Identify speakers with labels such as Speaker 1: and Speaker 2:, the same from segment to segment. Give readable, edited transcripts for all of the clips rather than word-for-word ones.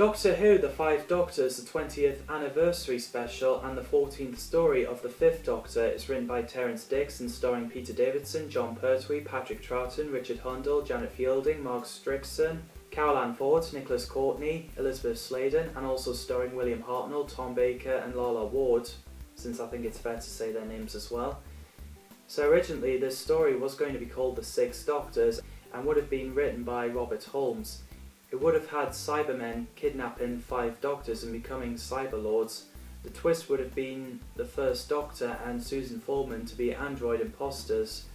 Speaker 1: Doctor Who The Five Doctors, the 20th anniversary special and the 14th story of the Fifth Doctor is written by Terence Dicks and starring Peter Davison, John Pertwee, Patrick Troughton, Richard Hundle, Janet Fielding, Mark Strickson, Carol Ann Ford, Nicholas Courtney, Elizabeth Sladen, and also starring William Hartnell, Tom Baker and Lala Ward, since I think it's fair to say their names as well. So originally this story was going to be called The Six Doctors and would have been written by Robert Holmes. It would have had Cybermen kidnapping 5 doctors and becoming Cyberlords. The twist would have been the first Doctor and Susan Foreman to be android imposters,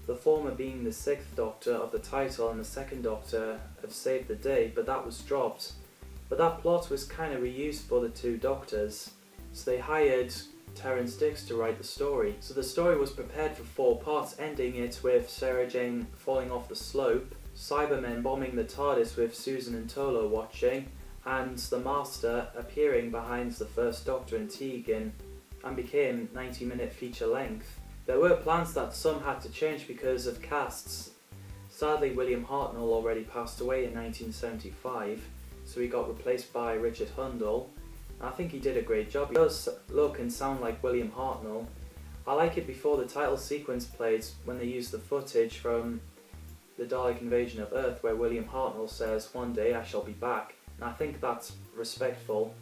Speaker 1: the former being the 6th Doctor of the title and the 2nd Doctor of Save the Day, but that was dropped. But that plot was kind of reused for the 2 Doctors, so they hired Terence Dicks to write the story. So the story was prepared for 4 parts, ending it with Sarah Jane falling off the slope, Cybermen bombing the TARDIS with Susan and Tolo watching, and the Master appearing behind the first Doctor and Tegan, and became 90-minute feature length. There were plans that some had to change because of casts. Sadly, William Hartnell already passed away in 1975, so he got replaced by Richard Hundle. I think he did a great job. He does look and sound like William Hartnell. I like it before the title sequence played when they used the footage from the Dalek Invasion of Earth where William Hartnell says, "One day I shall be back." And I think that's respectful.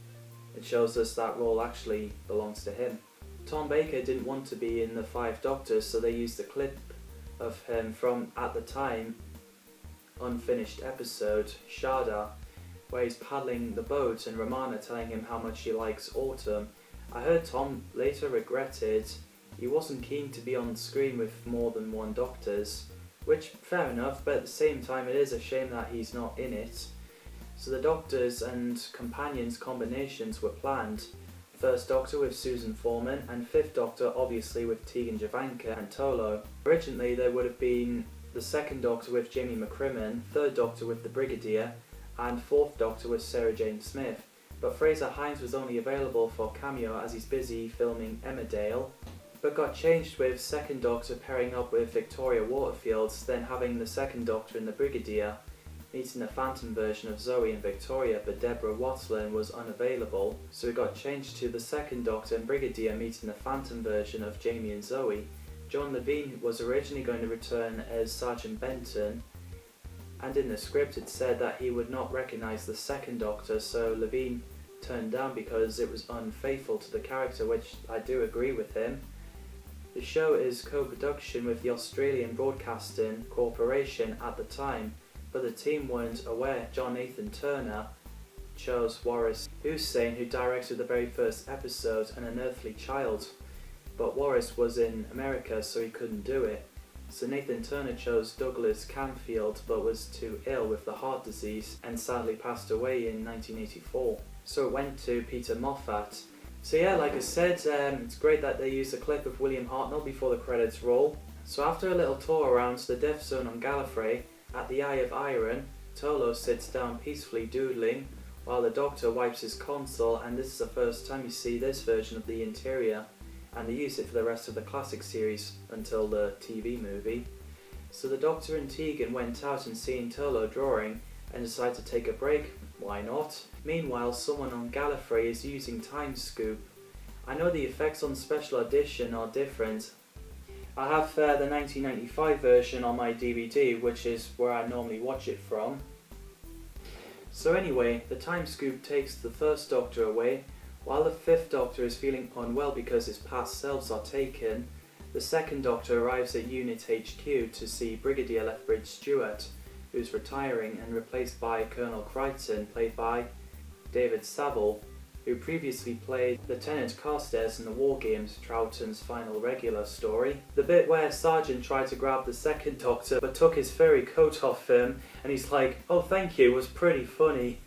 Speaker 1: It shows us that role actually belongs to him. Tom Baker didn't want to be in the 5 Doctors, so they used a clip of him from, at the time, unfinished episode, Shada, where he's paddling the boat and Romana telling him how much she likes autumn. I heard Tom later regretted he wasn't keen to be on screen with more than 1 Doctors, which, fair enough, but at the same time it is a shame that he's not in it. So the Doctors and Companions combinations were planned. First Doctor with Susan Foreman and 5th Doctor obviously with Tegan Jovanka and Tolo. Originally there would have been the 2nd Doctor with Jamie McCrimmon, 3rd Doctor with the Brigadier, and 4th Doctor with Sarah Jane Smith, but Fraser Hines was only available for cameo as he's busy filming Emmerdale, but got changed with 2nd Doctor pairing up with Victoria Waterfield, then having the 2nd Doctor and the Brigadier meeting the Phantom version of Zoe and Victoria, but Deborah Watson was unavailable, so it got changed to the 2nd Doctor and Brigadier meeting the Phantom version of Jamie and Zoe. John Levine was originally going to return as Sergeant Benton, and in the script it said that he would not recognise the 2nd Doctor, so Levine turned down because it was unfaithful to the character, which I do agree with him. The show is co-production with the Australian Broadcasting Corporation at the time, but the team weren't aware John Nathan Turner chose Waris Hussein, who directed the very first episode, An Unearthly Child, but Waris was in America so he couldn't do it. So Nathan Turner chose Douglas Camfield but was too ill with the heart disease and sadly passed away in 1984. So it went to Peter Moffat. So yeah, like I said, it's great that they used a clip of William Hartnell before the credits roll. So after a little tour around the Death Zone on Gallifrey, at the Eye of Iron, Tolo sits down peacefully doodling while the Doctor wipes his console, and this is the first time you see this version of the interior, and they use it for the rest of the classic series until the TV movie. So the Doctor and Tegan went out and seen Tolo drawing and decided to take a break. Why not? Meanwhile, someone on Gallifrey is using Time Scoop. I know the effects on Special Edition are different. I have the 1995 version on my DVD, which is where I normally watch it from. So anyway, the Time Scoop takes the first Doctor away, while the 5th Doctor is feeling unwell because his past selves are taken. The 2nd Doctor arrives at Unit HQ to see Brigadier Lethbridge Stewart, who's retiring and replaced by Colonel Crichton, played by David Saville, who previously played Lieutenant Carstairs in the War Games, Troughton's final regular story. The bit where Sergeant tried to grab the 2nd Doctor but took his furry coat off him and he's like, "Oh thank you," was pretty funny.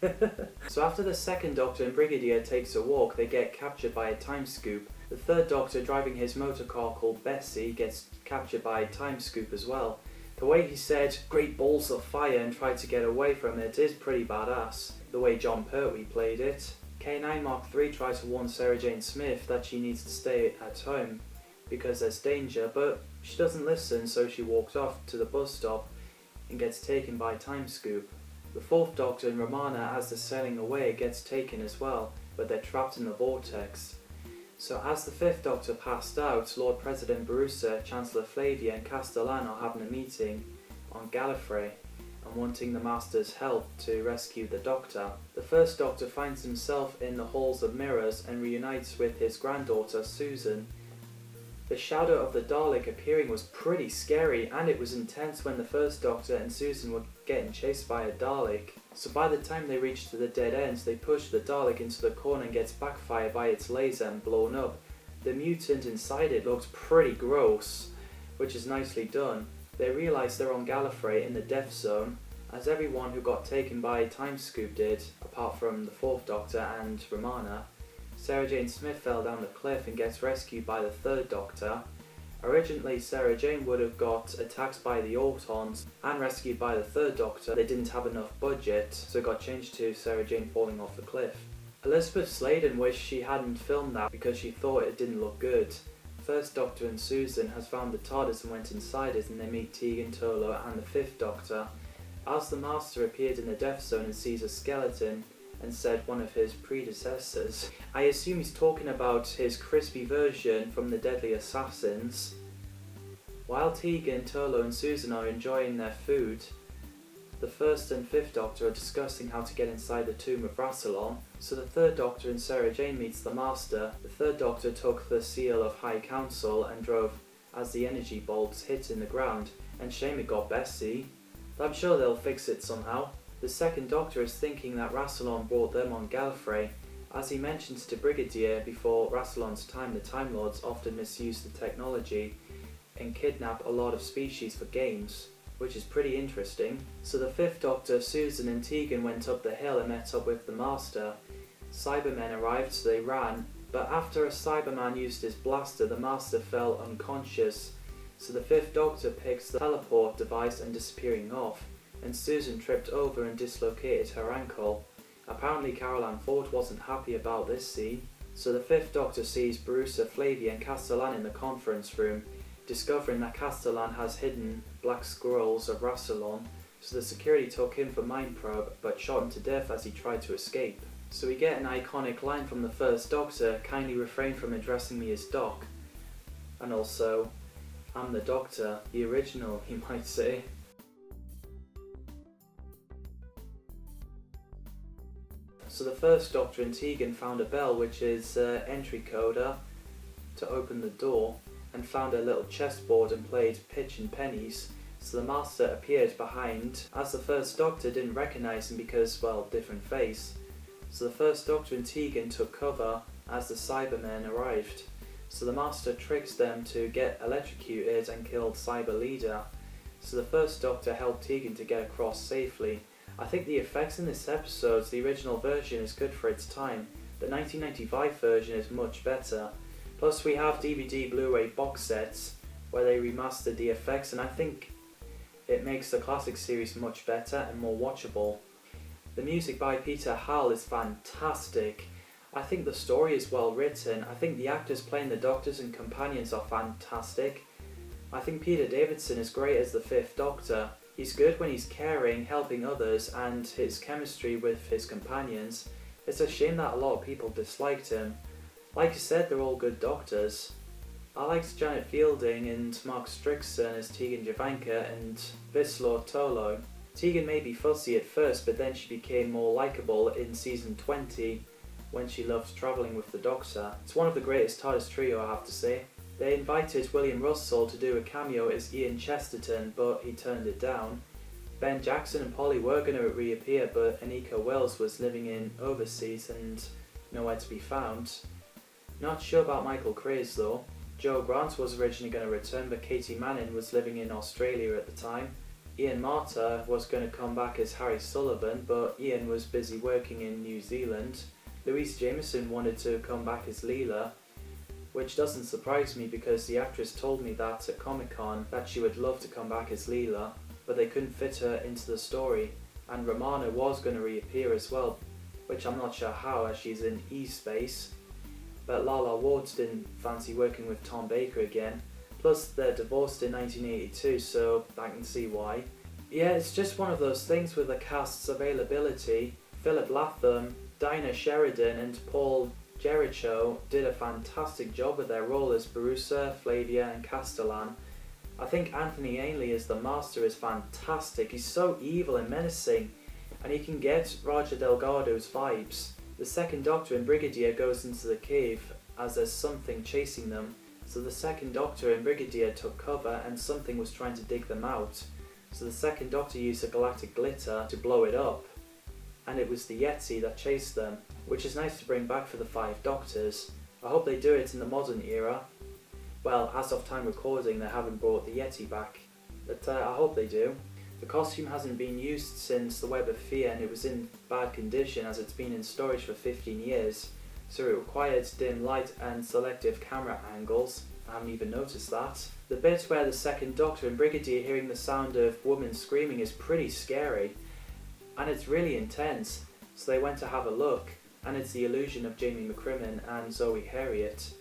Speaker 1: So after the 2nd Doctor and Brigadier takes a walk, they get captured by a Time Scoop. The 3rd Doctor, driving his motor car called Bessie, gets captured by a Time Scoop as well. The way he said "great balls of fire" and tried to get away from it is pretty badass, the way John Pertwee played it. K9 Mark III tries to warn Sarah Jane Smith that she needs to stay at home because there's danger, but she doesn't listen, so she walks off to the bus stop and gets taken by Time Scoop. The Fourth Doctor and Romana, as they're sailing away, gets taken as well, but they're trapped in the vortex. So as the Fifth Doctor passed out, Lord President Barusa, Chancellor Flavia and Castellan are having a meeting on Gallifrey and wanting the Master's help to rescue the Doctor. The First Doctor finds himself in the Halls of Mirrors and reunites with his granddaughter Susan. The shadow of the Dalek appearing was pretty scary, and it was intense when the First Doctor and Susan were getting chased by a Dalek. So by the time they reach the dead ends, they push the Dalek into the corner and gets backfired by its laser and blown up. The mutant inside it looks pretty gross, which is nicely done. They realise they're on Gallifrey in the Death Zone, as everyone who got taken by Time Scoop did, apart from the Fourth Doctor and Romana. Sarah Jane Smith fell down the cliff and gets rescued by the Third Doctor. Originally, Sarah Jane would have got attacked by the Autons and rescued by the Third Doctor. They didn't have enough budget, so it got changed to Sarah Jane falling off the cliff. Elizabeth Sladen wished she hadn't filmed that because she thought it didn't look good. First Doctor and Susan has found the TARDIS and went inside it, and they meet Tegan, Turlough and the Fifth Doctor. As the Master appeared in the Death Zone and sees a skeleton and said one of his predecessors, I assume he's talking about his crispy version from the Deadly Assassins. While Tegan, Turlough and Susan are enjoying their food, the First and Fifth Doctor are discussing how to get inside the tomb of Rassilon, so the Third Doctor and Sarah Jane meets the Master. The Third Doctor took the seal of High Council and drove as the energy bolts hit in the ground, and shame it got Bessie. But I'm sure they'll fix it somehow. The Second Doctor is thinking that Rassilon brought them on Gallifrey. As he mentions to Brigadier, before Rassilon's time, the Time Lords often misuse the technology and kidnap a lot of species for games, which is pretty interesting. So the Fifth Doctor, Susan and Tegan went up the hill and met up with the Master. Cybermen arrived, so they ran, but after a Cyberman used his blaster, the Master fell unconscious. So the Fifth Doctor picks the teleport device and disappearing off, and Susan tripped over and dislocated her ankle. Apparently Caroline Ford wasn't happy about this scene. So the Fifth Doctor sees Barusa, Flavia and Castellan in the conference room, discovering that Castellan has hidden black scrolls of Rassilon, so the security took him for mind probe but shot him to death as he tried to escape. So we get an iconic line from the First Doctor, kindly refrain from addressing me as Doc. And also, I'm the Doctor, the original, he might say. So the First Doctor and Tegan found a bell, which is entry coder to open the door, and found a little chessboard and played pitch and pennies. So the Master appeared behind, as the First Doctor didn't recognise him because, well, different face. So the First Doctor and Tegan took cover as the Cybermen arrived. So the Master tricks them to get electrocuted and killed Cyber Leader. So the First Doctor helped Tegan to get across safely. I think the effects in this episode, the original version is good for its time. The 1995 version is much better. Plus we have DVD Blu-ray box sets where they remastered the effects, and I think it makes the classic series much better and more watchable. The music by Peter Howell is fantastic. I think the story is well written. I think the actors playing the Doctors and Companions are fantastic. I think Peter Davidson is great as the Fifth Doctor. He's good when he's caring, helping others, and his chemistry with his companions. It's a shame that a lot of people disliked him. Like I said, they're all good Doctors. I liked Janet Fielding and Mark Strickson as Tegan Jovanka and Vislor Tolo. Tegan may be fussy at first, but then she became more likeable in season 20 when she loved travelling with the Doctor. It's one of the greatest TARDIS trio, I have to say. They invited William Russell to do a cameo as Ian Chesterton, but he turned it down. Ben Jackson and Polly were going to reappear, but Anika Wells was living in overseas and nowhere to be found. Not sure about Michael Craze though. Joe Grant was originally going to return, but Katie Manning was living in Australia at the time. Ian Marter was going to come back as Harry Sullivan, but Ian was busy working in New Zealand. Louise Jameson wanted to come back as Leela, which doesn't surprise me because the actress told me that at Comic-Con that she would love to come back as Leela, but they couldn't fit her into the story. And Romana was going to reappear as well, which I'm not sure how as she's in E-Space. But Lala Ward didn't fancy working with Tom Baker again. Plus they're divorced in 1982, so I can see why. Yeah, it's just one of those things with the cast's availability. Philip Latham, Dinah Sheridan and Paul Jericho did a fantastic job with their role as Barusa, Flavia and Castellan. I think Anthony Ainley as the Master is fantastic. He's so evil and menacing, and he can get Roger Delgado's vibes. The second Doctor and Brigadier goes into the cave as there's something chasing them. So the second Doctor and Brigadier took cover and something was trying to dig them out. So the second Doctor used a galactic glitter to blow it up. And it was the Yeti that chased them, which is nice to bring back for the 5 Doctors. I hope they do it in the modern era. Well, as of time recording, they haven't brought the Yeti back, but I hope they do. The costume hasn't been used since the Web of Fear, and it was in bad condition as it's been in storage for 15 years, so it required dim light and selective camera angles. I haven't even noticed that. The bit where the second Doctor and Brigadier hearing the sound of women screaming is pretty scary, and it's really intense, so they went to have a look, and it's the illusion of Jamie McCrimmon and Zoe Heriot.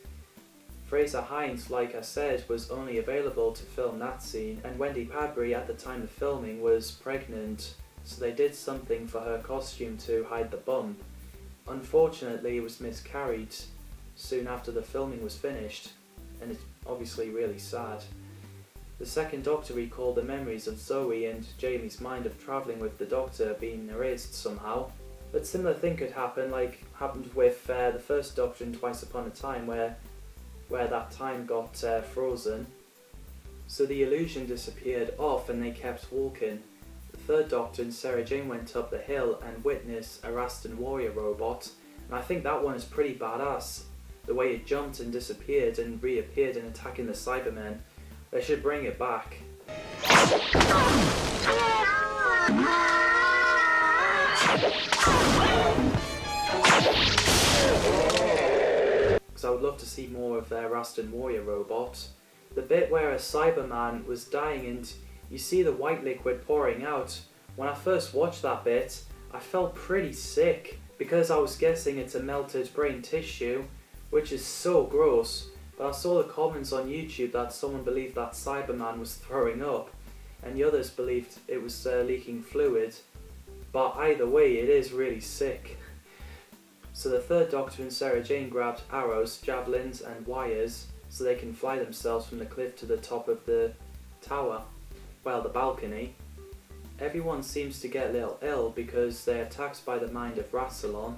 Speaker 1: Fraser Hines, like I said, was only available to film that scene, and Wendy Padbury at the time of filming was pregnant, so they did something for her costume to hide the bump. Unfortunately, it was miscarried soon after the filming was finished, and it's obviously really sad. The second Doctor recalled the memories of Zoe and Jamie's mind of travelling with the Doctor being erased somehow. But similar thing could happen, like happened with the first Doctor in Twice Upon a Time, where that time got frozen. So the illusion disappeared off and they kept walking. The third Doctor and Sarah Jane went up the hill and witnessed a Rastan warrior robot, and I think that one is pretty badass. The way it jumped and disappeared and reappeared and attacking the Cybermen. They should bring it back. Because I would love to see more of their Rastan warrior robot. The bit where a Cyberman was dying and you see the white liquid pouring out. When I first watched that bit, I felt pretty sick because I was guessing it's a melted brain tissue, which is so gross. But I saw the comments on YouTube that someone believed that Cyberman was throwing up, and the others believed it was leaking fluid. But either way, it is really sick. So the third Doctor and Sarah Jane grabbed arrows, javelins and wires so they can fly themselves from the cliff to the top of the tower, well, the balcony. Everyone seems to get a little ill because they're attacked by the mind of Rassilon.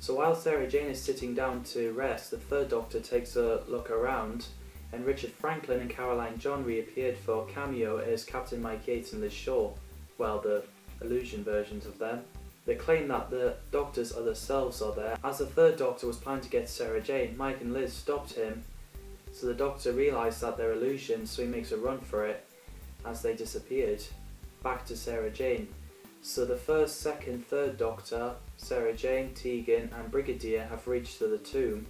Speaker 1: So while Sarah Jane is sitting down to rest, the third Doctor takes a look around, and Richard Franklin and Caroline John reappeared for a cameo as Captain Mike Yates and Liz Shaw. Well, the illusion versions of them. They claim that the Doctor's other selves are there. As the third Doctor was planning to get Sarah Jane, Mike and Liz stopped him, so the Doctor realised that they're illusions, so he makes a run for it as they disappeared. Back to Sarah Jane. So the first, second, third Doctor, Sarah Jane, Tegan and Brigadier have reached to the tomb.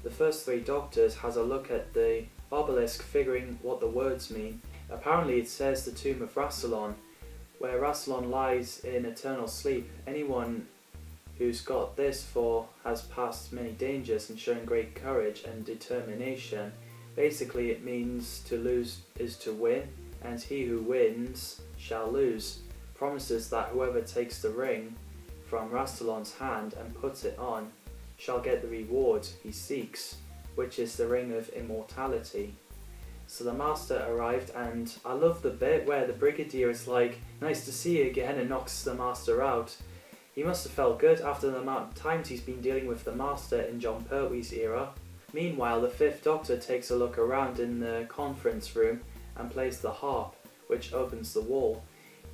Speaker 1: The first 3 Doctors has a look at the obelisk, figuring what the words mean. Apparently it says the tomb of Rassilon, where Rassilon lies in eternal sleep. Anyone who's got this for has passed many dangers and shown great courage and determination. Basically it means to lose is to win, and he who wins shall lose. Promises that whoever takes the ring from Rassilon's hand and puts it on shall get the reward he seeks, which is the ring of immortality. So the Master arrived, and I love the bit where the Brigadier is like, "Nice to see you again," and knocks the Master out. He must have felt good after the amount of times he's been dealing with the Master in Jon Pertwee's era. Meanwhile, the 5th Doctor takes a look around in the conference room and plays the harp, which opens the wall,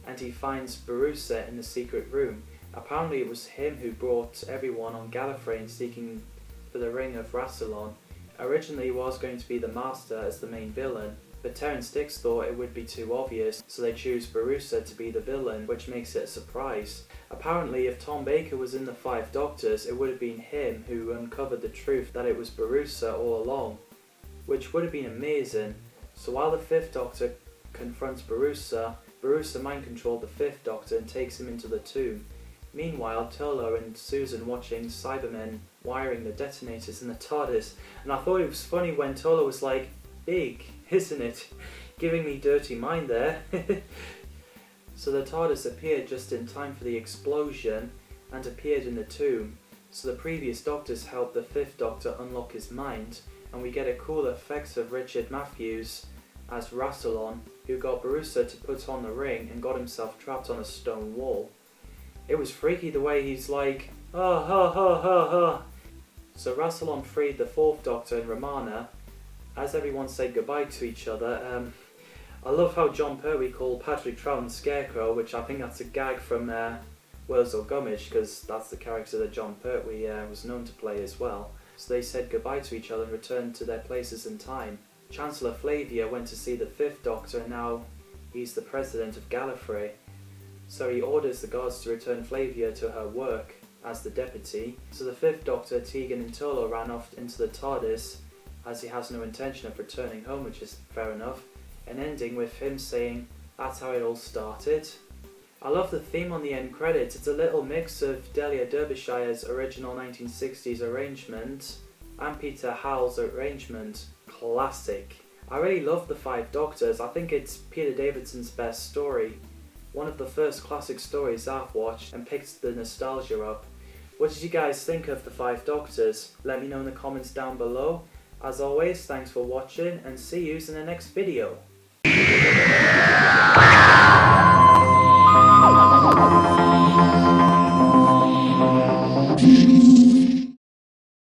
Speaker 1: and he finds Barusa in the secret room. Apparently it was him who brought everyone on Gallifrey seeking for the ring of Rassilon. Originally it was going to be the Master as the main villain, but Terrance Dicks thought it would be too obvious, so they choose Barusa to be the villain, which makes it a surprise. Apparently if Tom Baker was in the 5 Doctors, it would have been him who uncovered the truth that it was Barusa all along, which would have been amazing. So while the 5th Doctor confronts Barusa, Barusa mind-controlled the 5th Doctor and takes him into the tomb. Meanwhile, Turlough and Susan watching Cybermen wiring the detonators in the TARDIS, and I thought it was funny when Turlough was like, "Big, isn't it?" Giving me dirty mind there. So the TARDIS appeared just in time for the explosion and appeared in the tomb. So the previous Doctors helped the Fifth Doctor unlock his mind, and we get a cool effect of Richard Matthews as Rassilon, who got Borusa to put on the ring and got himself trapped on a stone wall. It was freaky the way he's like, ha ha ha ha ha. So Rassilon freed the Fourth Doctor and Romana. As everyone said goodbye to each other, I love how Jon Pertwee called Patrick Troughton Scarecrow, which I think that's a gag from Wurzel Gummidge, because that's the character that Jon Pertwee was known to play as well. So they said goodbye to each other and returned to their places in time. Chancellor Flavia went to see the Fifth Doctor, and now he's the president of Gallifrey. So he orders the guards to return Flavia to her work as the deputy. So the Fifth Doctor, Tegan and Turlough ran off into the TARDIS, as he has no intention of returning home, which is fair enough, and ending with him saying, "That's how it all started." I love the theme on the end credits. It's a little mix of Delia Derbyshire's original 1960s arrangement and Peter Howell's arrangement. Classic. I really love The Five Doctors. I think it's Peter Davidson's best story. One of the first classic stories I've watched and picked the nostalgia up. What did you guys think of The Five Doctors? Let me know in the comments down below. As always, thanks for watching and see you in the next video.